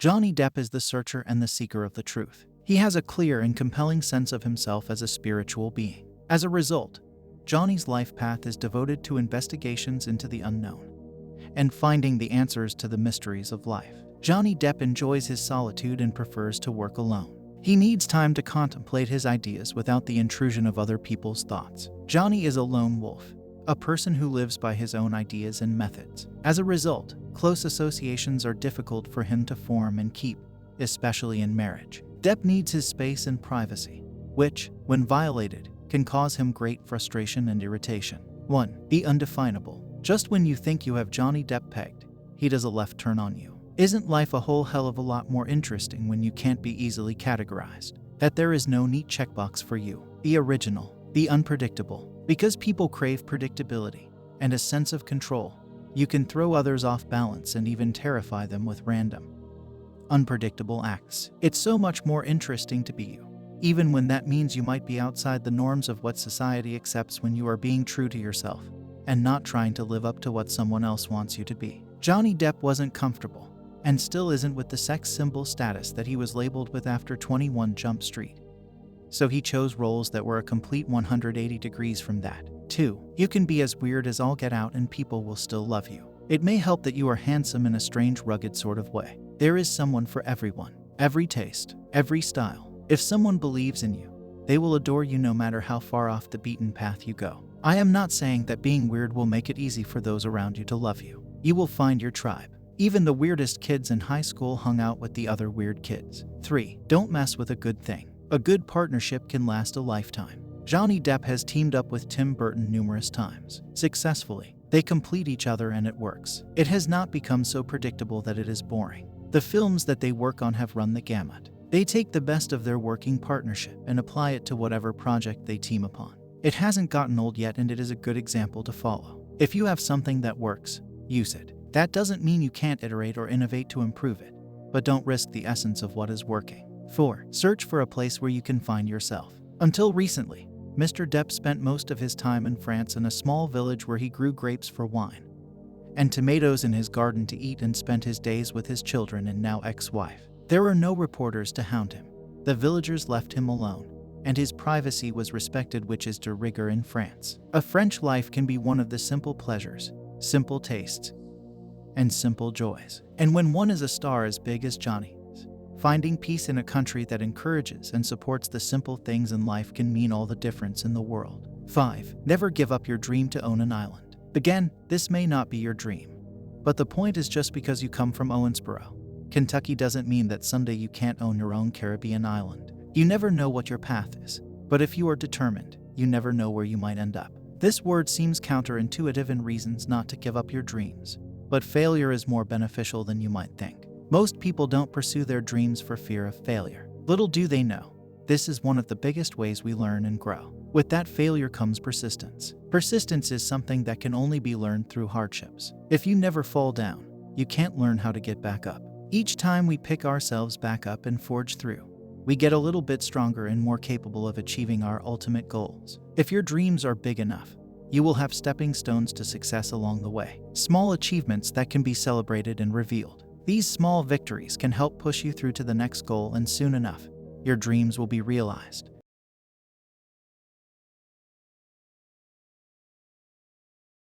Johnny Depp is the searcher and the seeker of the truth. He has a clear and compelling sense of himself as a spiritual being. As a result, Johnny's life path is devoted to investigations into the unknown and finding the answers to the mysteries of life. Johnny Depp enjoys his solitude and prefers to work alone. He needs time to contemplate his ideas without the intrusion of other people's thoughts. Johnny is a lone wolf, a person who lives by his own ideas and methods. As a result, close associations are difficult for him to form and keep, especially in marriage. Depp needs his space and privacy, which, when violated, can cause him great frustration and irritation. 1. The undefinable. Just when you think you have Johnny Depp pegged, he does a left turn on you. Isn't life a whole hell of a lot more interesting when you can't be easily categorized? That there is no neat checkbox for you. The original, the unpredictable. Because people crave predictability and a sense of control, you can throw others off balance and even terrify them with random, unpredictable acts. It's so much more interesting to be you, even when that means you might be outside the norms of what society accepts when you are being true to yourself and not trying to live up to what someone else wants you to be. Johnny Depp wasn't comfortable and still isn't with the sex symbol status that he was labeled with after 21 Jump Street. So he chose roles that were a complete 180 degrees from that. 2. You can be as weird as all get out and people will still love you. It may help that you are handsome in a strange, rugged sort of way. There is someone for everyone, every taste, every style. If someone believes in you, they will adore you no matter how far off the beaten path you go. I am not saying that being weird will make it easy for those around you to love you. You will find your tribe. Even the weirdest kids in high school hung out with the other weird kids. 3. Don't mess with a good thing. A good partnership can last a lifetime. Johnny Depp has teamed up with Tim Burton numerous times. Successfully. They complete each other and it works. It has not become so predictable that it is boring. The films that they work on have run the gamut. They take the best of their working partnership and apply it to whatever project they team upon. It hasn't gotten old yet and it is a good example to follow. If you have something that works, use it. That doesn't mean you can't iterate or innovate to improve it, but don't risk the essence of what is working. 4. Search for a place where you can find yourself. Until recently, Mr. Depp spent most of his time in France in a small village where he grew grapes for wine and tomatoes in his garden to eat and spent his days with his children and now ex-wife. There were no reporters to hound him. The villagers left him alone, and his privacy was respected, which is de rigueur in France. A French life can be one of the simple pleasures, simple tastes, and simple joys. And when one is a star as big as Johnny's, finding peace in a country that encourages and supports the simple things in life can mean all the difference in the world. 5. Never give up your dream to own an island. Again, this may not be your dream, but the point is just because you come from Owensboro, Kentucky doesn't mean that someday you can't own your own Caribbean island. You never know what your path is, but if you are determined, you never know where you might end up. This word seems counterintuitive in reasons not to give up your dreams, but failure is more beneficial than you might think. Most people don't pursue their dreams for fear of failure. Little do they know, this is one of the biggest ways we learn and grow. With that failure comes persistence. Persistence is something that can only be learned through hardships. If you never fall down, you can't learn how to get back up. Each time we pick ourselves back up and forge through, we get a little bit stronger and more capable of achieving our ultimate goals. If your dreams are big enough, you will have stepping stones to success along the way. Small achievements that can be celebrated and revealed. These small victories can help push you through to the next goal, and soon enough, your dreams will be realized.